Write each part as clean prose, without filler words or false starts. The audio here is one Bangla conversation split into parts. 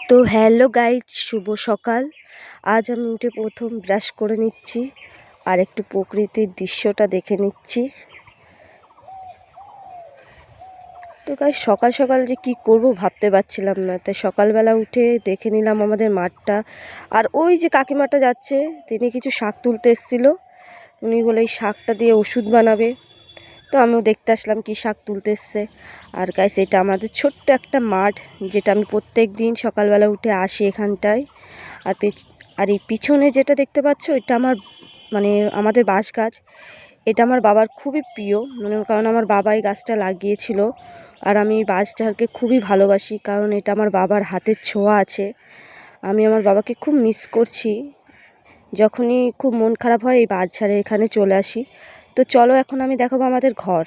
তো হ্যালো গাইজ, শুভ সকাল। আজ আমি উঠে প্রথম ব্রাশ করে নিচ্ছি আর একটু প্রকৃতির দৃশ্যটা দেখে নিচ্ছি। তো গাইজ সকাল সকাল যে কি করব ভাবতে পারছিলাম না, তাই সকালবেলা উঠে দেখে নিলাম আমাদের মাঠটা। আর ওই যে কাকিমাটা যাচ্ছে, তিনি কিছু শাক তুলতে এসেছিলো। উনি বলে এই শাকটা দিয়ে ওষুধ বানাবে। তো আমিও দেখতে আসলাম কি শাক তুলতে এসছে। আর গাইস, এটা আমাদের ছোট্ট একটা মাঠ, যেটা আমি প্রত্যেক দিন সকালবেলা উঠে আসি এখানটায়। আর এই পিছনে যেটা দেখতে পাচ্ছ, এটা আমার আমাদের বাঁশ গাছ। এটা আমার বাবার খুবই প্রিয়, কারণ আমার বাবা এই গাছটা লাগিয়েছিল। আর আমি এই বাঁশটাকে খুবই ভালোবাসি, কারণ এটা আমার বাবার হাতের ছোঁয়া আছে। আমি আমার বাবাকে খুব মিস করছি। যখনই খুব মন খারাপ হয় এই বাঁশ ঝাড়ে এখানে চলে আসি। তো চলো, এখন আমি দেখাবো আমাদের ঘর।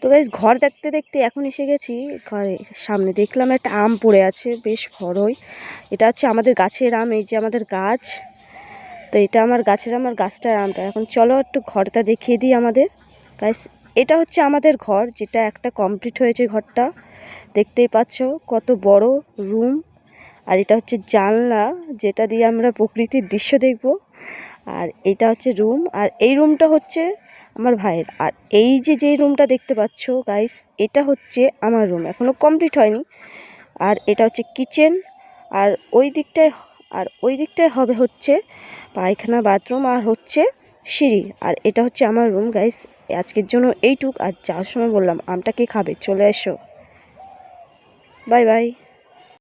তো বেশ ঘর দেখতে দেখতে এখন এসে গেছি ঘরে। সামনে দেখলাম একটা আম পড়ে আছে, বেশ বড়ই। এটা হচ্ছে আমাদের গাছের আম, এই যে আমাদের গাছ। তো এটা আমার গাছটার আমটা। এখন চলো একটু ঘরটা দেখিয়ে দিই আমাদের। গাইস, এটা হচ্ছে আমাদের ঘর, যেটা একটা কমপ্লিট হয়েছে ঘরটা। দেখতেই পাচ্ছ কত বড় রুম। আর এটা হচ্ছে জানলা, যেটা দিয়ে আমরা প্রকৃতির দৃশ্য দেখব। আর এটা হচ্ছে রুম, আর এই রুমটা হচ্ছে আমার ভাইয়ের। আর এই যেই রুমটা দেখতে পাচ্ছ গাইস, এটা হচ্ছে আমার রুম, এখনও কমপ্লিট হয়নি। আর এটা হচ্ছে কিচেন। আর ওই দিকটায় হবে হচ্ছে পায়খানা, বাথরুম, আর হচ্ছে সিঁড়ি। আর এটা হচ্ছে আমার রুম গাইস। আজকের জন্য এইটুক। আর যাওয়ার সময় বললাম আমটা কে খাবে, চলে এসো। Bye bye.